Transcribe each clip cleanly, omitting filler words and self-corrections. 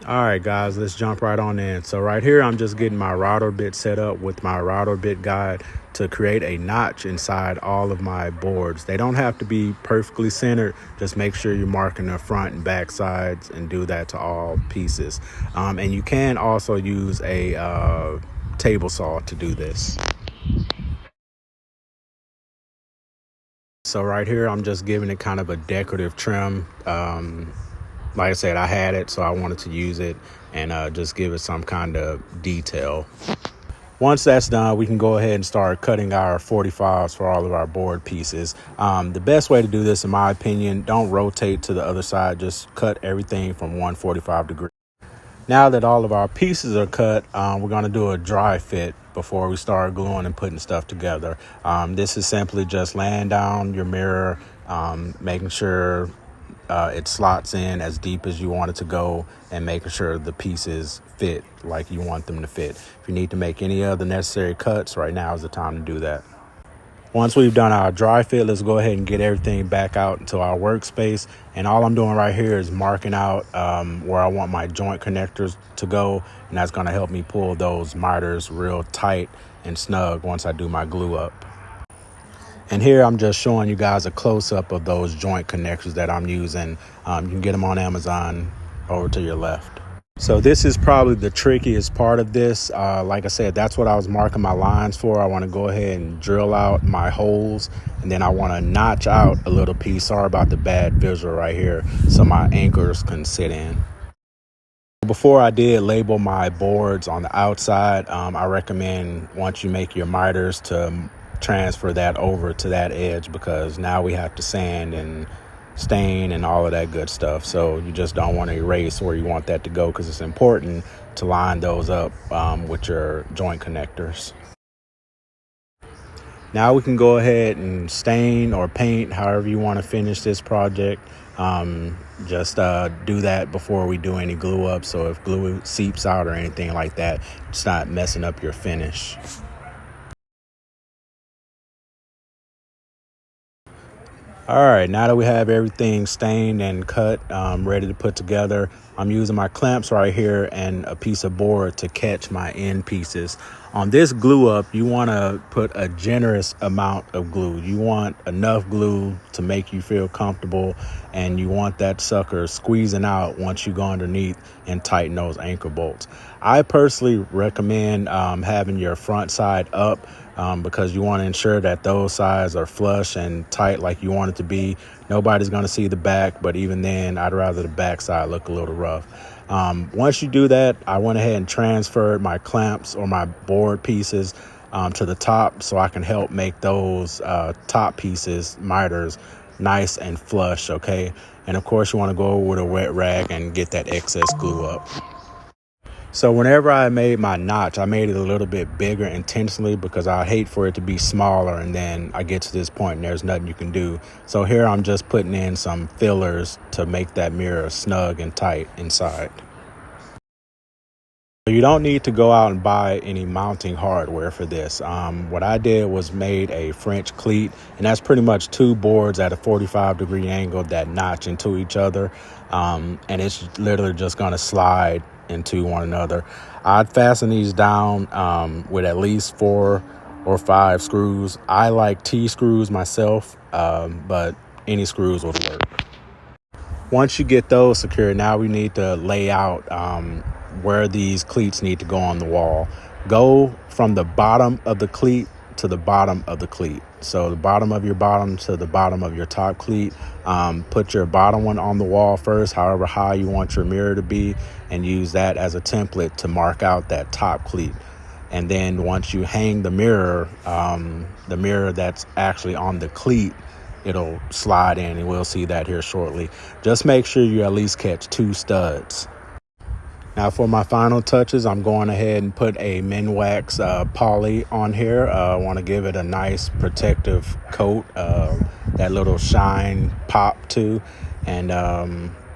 All right, guys, let's jump right on in. So right here, I'm just getting my router bit set up with my router bit guide to create a notch inside all of my boards. They don't have to be perfectly centered. Just make sure you're marking the front and back sides and do that to all pieces. And you can also use a table saw to do this. So right here, I'm just giving it kind of a decorative trim. Like I said, I had it, so I wanted to use it and just give it some kind of detail. Once that's done, we can go ahead and start cutting our 45s for all of our board pieces. The best way to do this, in my opinion, don't rotate to the other side. Just cut everything from 145 degree. Now that all of our pieces are cut, we're going to do a dry fit before we start gluing and putting stuff together. This is simply just laying down your mirror, making sure it slots in as deep as you want it to go, and making sure the pieces fit like you want them to fit. If you need to make any other necessary cuts, right now is the time to do that. Once we've done our dry fit, let's go ahead and get everything back out into our workspace. And all I'm doing right here is marking out where I want my joint connectors to go. And that's going to help me pull those miters real tight and snug once I do my glue up. And here I'm just showing you guys a close-up of those joint connectors that I'm using. You can get them on Amazon over to your left. So this is probably the trickiest part of this. Like I said, that's what I was marking my lines for. I want to go ahead and drill out my holes, and then I want to notch out a little piece. Sorry about the bad visual right here, so my anchors can sit in. Before I did label my boards on the outside, I recommend once you make your miters to transfer that over to that edge, because now we have to sand and stain and all of that good stuff. So you just don't want to erase where you want that to go, because it's important to line those up with your joint connectors. Now we can go ahead and stain or paint however you want to finish this project. Just do that before we do any glue up, so if glue seeps out or anything like that, it's not messing up your finish. All right, now that we have everything stained and cut, ready to put together, I'm using my clamps right here and a piece of board to catch my end pieces. On this glue up, you want to put a generous amount of glue. You want enough glue to make you feel comfortable, and you want that sucker squeezing out once you go underneath and tighten those anchor bolts. I personally recommend having your front side up, because you want to ensure that those sides are flush and tight like you want it to be. Nobody's going to see the back, but even then, I'd rather the back side look a little rough. Once you do that, I went ahead and transferred my clamps or my board pieces to the top, so I can help make those top pieces, miters, nice and flush, okay? And of course, you want to go over with a wet rag and get that excess glue up. So whenever I made my notch, I made it a little bit bigger intentionally, because I hate for it to be smaller and then I get to this point and there's nothing you can do. So here I'm just putting in some fillers to make that mirror snug and tight inside. You don't need to go out and buy any mounting hardware for this. What I did was made a French cleat, and that's pretty much two boards at a 45-degree angle that notch into each other. And it's literally just going to slide into one another. I'd fasten these down with at least 4 or 5 screws. I like T screws myself, but any screws would work. Once you get those secured, now we need to lay out where these cleats need to go on the wall. Go from the bottom of the cleat to the bottom of the cleat. So the bottom of your bottom to the bottom of your top cleat. Put your bottom one on the wall first, however high you want your mirror to be, and use that as a template to mark out that top cleat. And then once you hang the mirror that's actually on the cleat, it'll slide in, and we'll see that here shortly. Just make sure you at least catch 2 studs. Now for my final touches, I'm going ahead and put a Minwax poly on here. I want to give it a nice protective coat, that little shine pop too. And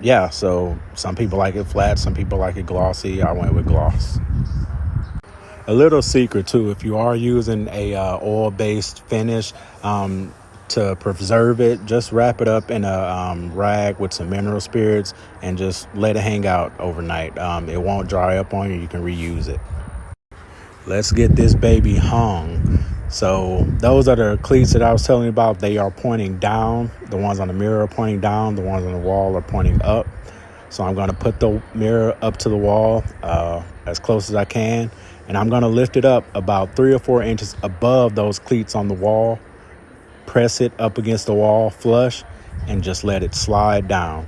yeah, so some people like it flat, some people like it glossy. I went with gloss. A little secret too, if you are using a oil-based finish, to preserve it, just wrap it up in a rag with some mineral spirits and just let it hang out overnight. It won't dry up on you. You can reuse it. Let's get this baby hung. So those are the cleats that I was telling you about. They are pointing down. The ones on the mirror are pointing down. The ones on the wall are pointing up. So I'm going to put the mirror up to the wall as close as I can. And I'm going to lift it up about 3 or 4 inches above those cleats on the wall. Press it up against the wall flush and just let it slide down.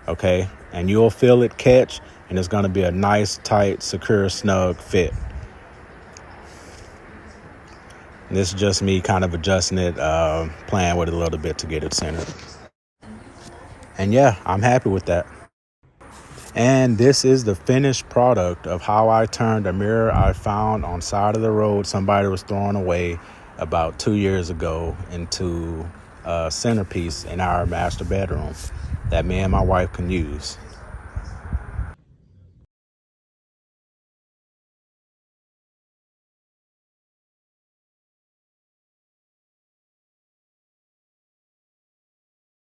Okay. And you'll feel it catch. And it's going to be a nice, tight, secure, snug fit. And this is just me kind of adjusting it, playing with it a little bit to get it centered. And yeah, I'm happy with that. And this is the finished product of how I turned a mirror I found on side of the road somebody was throwing away about 2 years ago into a centerpiece in our master bedroom that me and my wife can use.